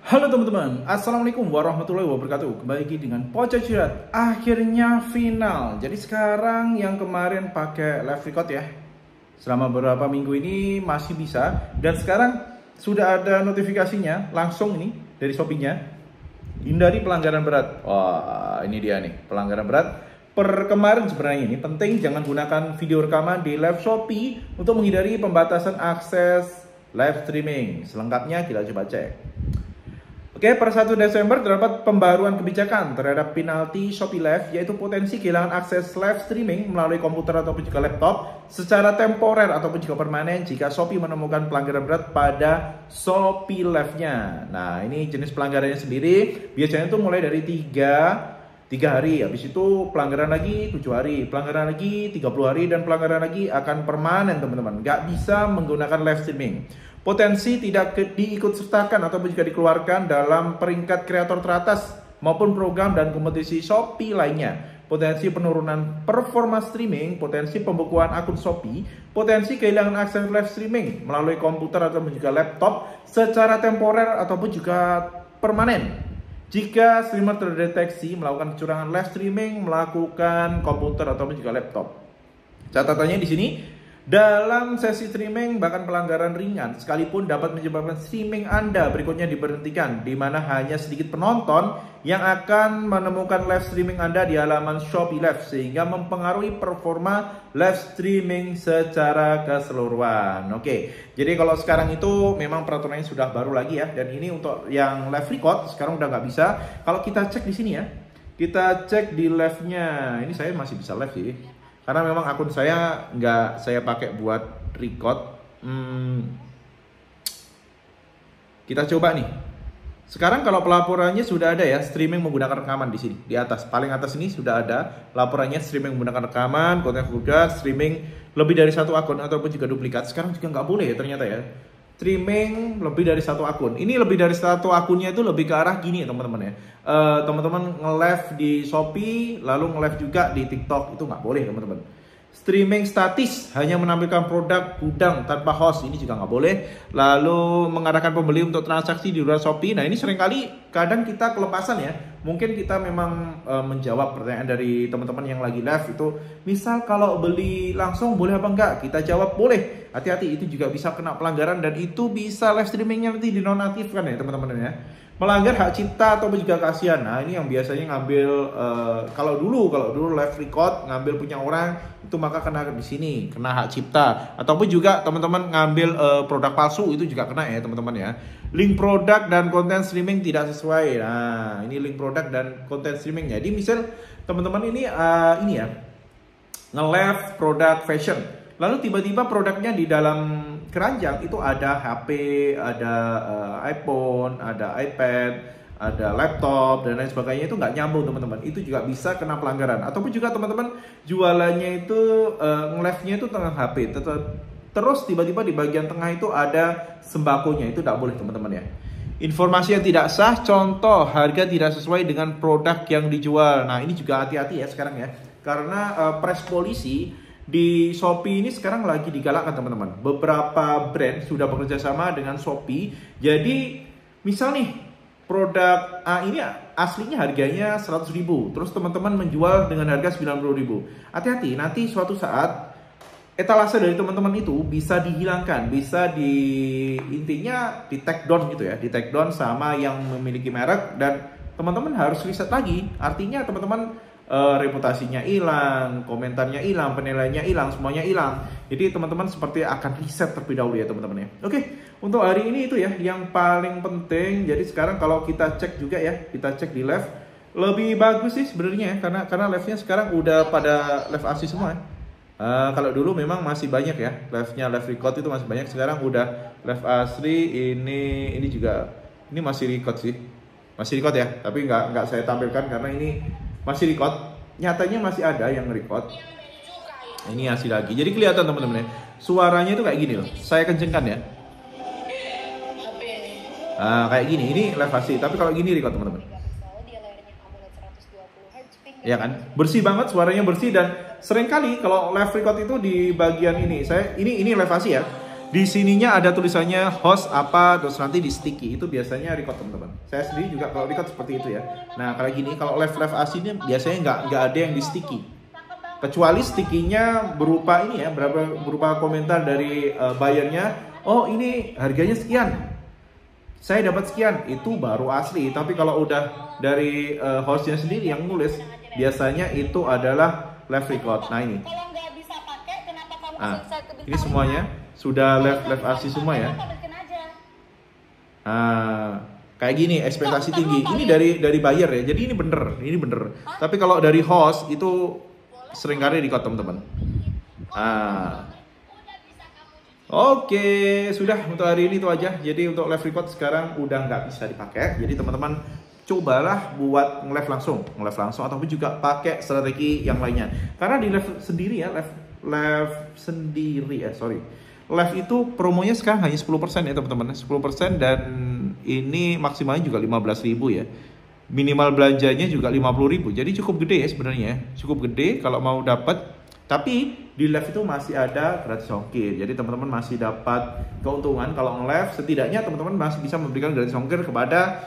Halo teman-teman, Assalamualaikum warahmatullahi wabarakatuh. Kembali lagi dengan Pocong Cirat. Akhirnya final. Jadi sekarang yang kemarin pakai live record ya, selama beberapa minggu ini masih bisa. Dan sekarang sudah ada notifikasinya langsung ini dari Shopee-nya. Hindari pelanggaran berat. Wah, ini dia nih, pelanggaran berat. Per kemarin sebenarnya ini penting, jangan gunakan video rekaman di live Shopee untuk menghindari pembatasan akses live streaming. Selengkapnya kita coba cek. Oke, per 1 Desember terdapat pembaruan kebijakan terhadap penalti Shopee Live, yaitu potensi kehilangan akses live streaming melalui komputer ataupun juga laptop secara temporer ataupun juga permanen jika Shopee menemukan pelanggaran berat pada Shopee Live-nya. Nah, ini jenis pelanggarannya sendiri biasanya itu mulai dari 3 hari, habis itu pelanggaran lagi 7 hari, pelanggaran lagi 30 hari, dan pelanggaran lagi akan permanen teman-teman. Nggak bisa menggunakan live streaming. Potensi tidak diikutsertakan atau juga dikeluarkan dalam peringkat kreator teratas maupun program dan kompetisi Shopee lainnya. Potensi penurunan performa streaming, potensi pembekuan akun Shopee, potensi kehilangan akses live streaming melalui komputer atau juga laptop secara temporer ataupun juga permanen. Jika streamer terdeteksi melakukan kecurangan live streaming melakukan komputer atau juga laptop. Catatannya di sini, dalam sesi streaming bahkan pelanggaran ringan sekalipun dapat menyebabkan streaming Anda berikutnya diberhentikan, di mana hanya sedikit penonton yang akan menemukan live streaming Anda di halaman Shopee Live sehingga mempengaruhi performa live streaming secara keseluruhan. Oke, jadi kalau sekarang itu memang peraturannya sudah baru lagi ya, dan ini untuk yang live record sekarang udah nggak bisa. Kalau kita cek di sini ya, kita cek di live-nya, ini saya masih bisa live sih. Karena memang akun saya nggak saya pakai buat record. Kita coba nih. Sekarang kalau pelaporannya sudah ada ya, streaming menggunakan rekaman di sini. Di atas, paling atas ini sudah ada laporannya streaming menggunakan rekaman, konten vulgar, streaming lebih dari satu akun ataupun juga duplikat. Sekarang juga nggak boleh ya ternyata ya. Streaming lebih dari satu akun. Ini lebih dari satu akunnya itu lebih ke arah gini ya teman-teman ya. Teman-teman nge-live di Shopee lalu nge-live juga di TikTok, itu nggak boleh teman-teman. Streaming statis hanya menampilkan produk gudang tanpa host, ini juga nggak boleh. Lalu mengarahkan pembeli untuk transaksi di luar Shopee. Nah, ini seringkali kadang kita kelepasan ya. Mungkin kita memang menjawab pertanyaan dari teman-teman yang lagi live itu, misal kalau beli langsung boleh apa enggak? Kita jawab boleh. Hati-hati, itu juga bisa kena pelanggaran dan itu bisa live streamingnya nanti dinonaktifkan ya teman-teman ya. Melanggar hak cipta atau juga kasihan. Nah, ini yang biasanya ngambil kalau dulu live record ngambil punya orang itu maka kena di sini, kena hak cipta. Ataupun juga teman-teman ngambil produk palsu itu juga kena ya teman-teman ya. Link produk dan konten streaming tidak sesuai. Nah, ini link produk dan konten streaming. Jadi misal teman-teman ini ya nge-live produk fashion. Lalu tiba-tiba produknya di dalam keranjang itu ada HP, ada iPhone, ada iPad, ada laptop, dan lain sebagainya, itu nggak nyambung teman-teman. Itu juga bisa kena pelanggaran. Ataupun juga teman-teman jualannya itu nge-live-nya itu tengah HP, terus tiba-tiba di bagian tengah itu ada sembakonya, itu nggak boleh teman-teman ya. Informasi yang tidak sah, contoh harga tidak sesuai dengan produk yang dijual. Nah, ini juga hati-hati ya sekarang ya, karena pres polisi di Shopee ini sekarang lagi digalakkan teman-teman. Beberapa brand sudah bekerja sama dengan Shopee. Jadi misal nih produk A ini aslinya harganya 100.000, terus teman-teman menjual dengan harga 90.000. Hati-hati, nanti suatu saat etalase dari teman-teman itu bisa dihilangkan, bisa intinya di take down gitu ya, di take down sama yang memiliki merek, dan teman-teman harus riset lagi. Artinya teman-teman reputasinya hilang, komentarnya hilang, penilaiannya hilang, semuanya hilang. Jadi teman-teman seperti akan riset terlebih dahulu ya teman-teman ya. Oke, untuk hari ini itu ya yang paling penting. Jadi sekarang kalau kita cek juga ya, kita cek di live lebih bagus sih sebenarnya ya, karena live-nya sekarang udah pada live asli semua ya. Kalau dulu memang masih banyak ya live-nya, live record itu masih banyak. Sekarang udah live asli. Ini juga ini masih record sih, masih record ya, tapi nggak saya tampilkan karena ini masih record. Nyatanya masih ada yang record. Ini hasil lagi. Jadi kelihatan teman-teman ya, suaranya itu kayak gini loh. Saya kencengkan ya. Kayak gini. Ini live asli. Tapi kalau gini record teman-teman. Ya kan? Bersih banget, suaranya bersih. Dan seringkali kalau live record itu di bagian ini, ini live asli ya. Di sininya ada tulisannya host apa, terus nanti di sticky itu biasanya record teman-teman. Saya sendiri juga kalau record seperti itu ya. Nah kalau gini, kalau live aslinya biasanya nggak ada yang di sticky. Kecuali sticky-nya berupa ini ya, berupa komentar dari buyernya. Oh ini harganya sekian, saya dapat sekian, itu baru asli. Tapi kalau udah dari hostnya sendiri yang nulis, biasanya itu adalah live record. Nah ini. Ini semuanya sudah live asli semua ya. Kayak gini ekspektasi tinggi. Ini dari buyer ya. Jadi ini bener. Tapi kalau dari host itu seringkali record teman-teman. Oke, sudah untuk hari ini itu aja. Jadi untuk live record sekarang udah nggak bisa dipakai. Jadi teman-teman cobalah buat nge-live langsung ataupun juga pakai strategi yang lainnya. Karena di live sendiri ya, live itu promonya sekarang hanya 10% ya teman-teman, 10%, dan ini maksimalnya juga 15.000 ya. Minimal belanjanya juga 50.000. Jadi cukup gede ya sebenarnya, cukup gede kalau mau dapat. Tapi di live itu masih ada gratis ongkir. Jadi teman-teman masih dapat keuntungan kalau nge-live. Setidaknya teman-teman masih bisa memberikan gratis ongkir kepada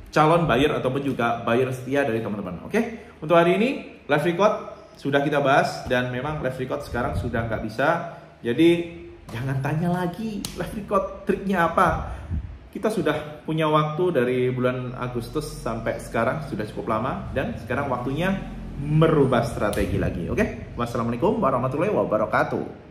calon buyer ataupun juga buyer setia dari teman-teman. Oke, untuk hari ini live record sudah kita bahas, dan memang live record sekarang sudah nggak bisa. Jadi jangan tanya lagi live record triknya apa. Kita sudah punya waktu dari bulan Agustus sampai sekarang, sudah cukup lama, dan sekarang waktunya merubah strategi lagi. Oke, wassalamualaikum warahmatullahi wabarakatuh.